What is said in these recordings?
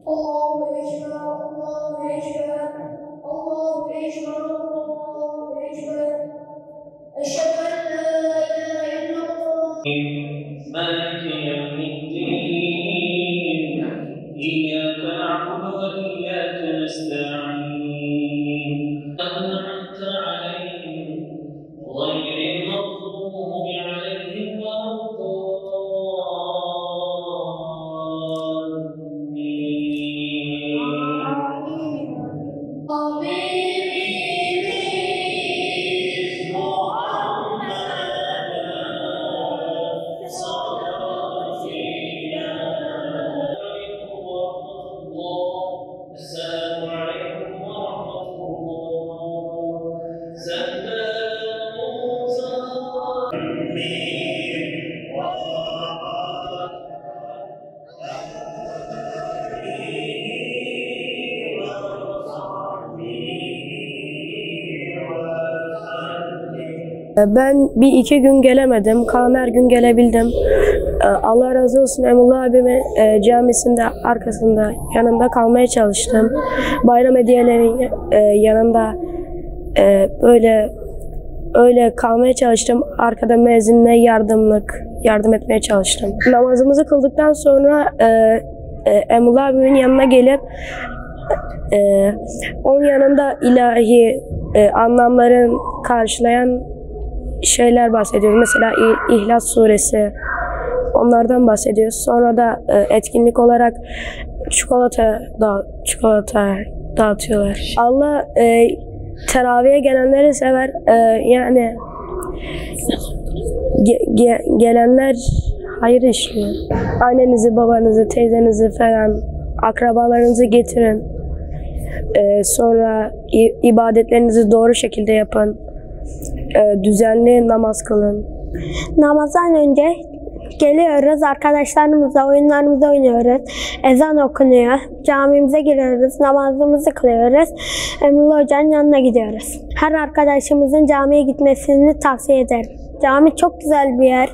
Allahu Ekber, Allahu Ekber, Allahu Ekber, Allahu Ekber. Eşhedü en la ilahe illallah. Maliki yevmiddin. İyyâke na'budu ve iyyâke nesta'in. En'amte aleyhim gayril mağdubi aleyhim Ben bir iki gün gelemedim. Kalan her gün gelebildim. Allah razı olsun, Emrullah abimin camisinde arkasında yanında kalmaya çalıştım. Bayram hediyelerinin yanında öyle kalmaya çalıştım. Arkada müezzinle yardım etmeye çalıştım. Namazımızı kıldıktan sonra Emrullah abimin yanına gelip onun yanında ilahi anlamların karşılayan şeyler bahsediyoruz. Mesela İhlas suresi, onlardan bahsediyoruz. Sonra da etkinlik olarak çikolata dağıtıyorlar. Allah teraviye gelenleri sever. Yani gelenler hayır işliyor. Annenizi, babanızı, teyzenizi falan, akrabalarınızı getirin. Sonra ibadetlerinizi doğru şekilde yapın. Düzenli namaz kılın. Namazdan önce geliyoruz, arkadaşlarımızla oyunlarımızı oynuyoruz. Ezan okunuyor. Camimize giriyoruz, namazımızı kılıyoruz. Emrullah Hoca'nın yanına gidiyoruz. Her arkadaşımızın camiye gitmesini tavsiye ederim. Cami çok güzel bir yer.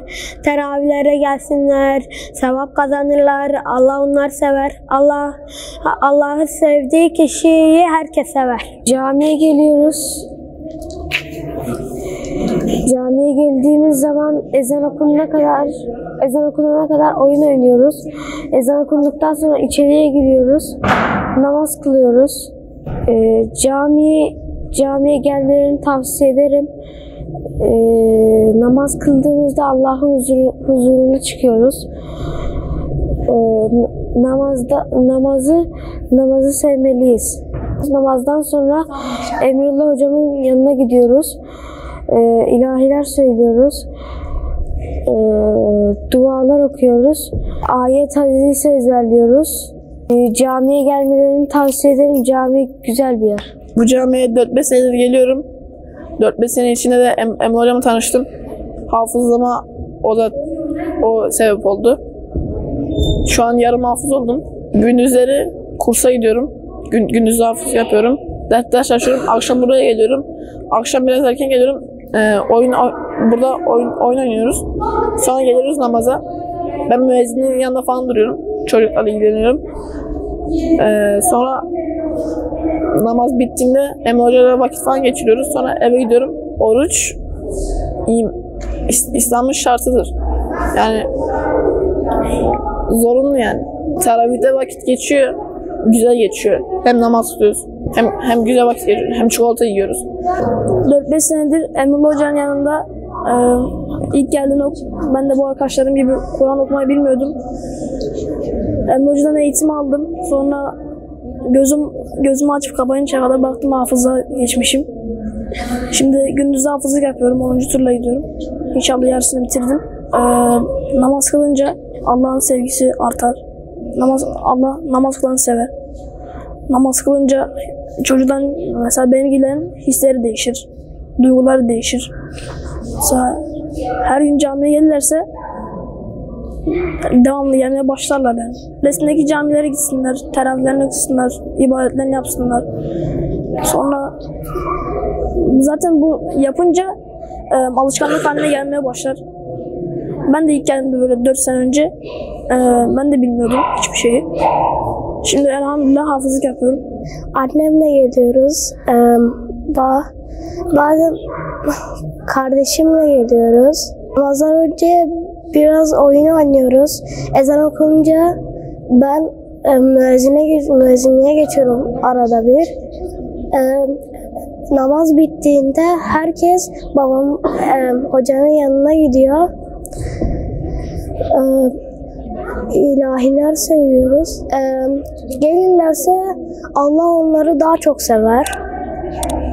Teravihlere gelsinler, sevap kazanırlar. Allah onları sever. Allah'ı sevdiği kişiyi herkes sever. Camiye geliyoruz. Camiye geldiğimiz zaman ezan okunana kadar oyun oynuyoruz. Ezan okunduktan sonra içeriye giriyoruz. Namaz kılıyoruz. Camiye gelmelerini tavsiye ederim. Namaz kıldığımızda Allah'ın huzuruna çıkıyoruz. Namazı sevmeliyiz. Namazdan sonra Emrullah Hocamın yanına gidiyoruz. İlahiler söylüyoruz. Dualar okuyoruz. Ayet hadisi ezberliyoruz. Camiye gelmelerini tavsiye ederim. Cami güzel bir yer. Bu camiye 4-5 senedir geliyorum. 4-5 sene içinde de Emre Hocam'la tanıştım. Hafızlama o sebep oldu. Şu an yarım hafız oldum. Gündüzleri kursa gidiyorum. Gündüz hafız yapıyorum. Ders çalışıyorum. Akşam buraya geliyorum. Akşam biraz erken geliyorum. Burada oyun oynuyoruz. Sonra geliyoruz namaza. Ben müezzinin yanında falan duruyorum. Çocuklarla ilgileniyorum. Sonra namaz bittiğinde Emre Hoca'yla vakit falan geçiriyoruz. Sonra eve gidiyorum. Oruç İslam'ın şartıdır. Yani zorunlu yani. Teravihde vakit geçiyor. Güzel geçiyor. Hem namaz kılıyoruz. Hem güzel vakit geçiyoruz. Hem çikolata yiyoruz. 4-5 senedir Emrullah Hoca'nın yanında ilk geldiğinde ben de bu arkadaşlarım gibi Kur'an okumayı bilmiyordum. Emrullah Hoca'dan eğitim aldım. Sonra gözümü açıp kapayınca kadar baktım hafıza geçmişim. Şimdi gündüz hafızlık yapıyorum. 10. turla gidiyorum. İnşallah yarısını bitirdim. Namaz kılınca Allah'ın sevgisi artar. Namaz kılanı sever. Namaz kılınca çocuğdan mesela benim gibilerin hisleri değişir. Duyguları değişir. Mesela her gün camiye gelirlerse devamlı gelmeye başlarlar yani. Resmindeki camilere gitsinler, teravihlerine gitsinler, ibadetlerini yapsınlar. Sonra zaten bu yapınca alışkanlık haline gelmeye başlar. Ben de ilk geldiğimde böyle 4 sene önce ben de bilmiyordum hiçbir şeyi. Şimdi elhamdülillah hafızlık yapıyorum. Annemle geliyoruz. Bazen kardeşimle geliyoruz. Namazdan önce biraz oyun oynuyoruz. Ezan okununca ben müezzinliğe geçiyorum arada bir. Namaz bittiğinde herkes hocanın yanına gidiyor. İlahiler söylüyoruz. Gelirlerse Allah onları daha çok sever.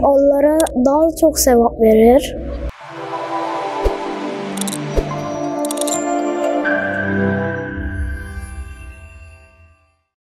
Onlara daha çok sevap verir.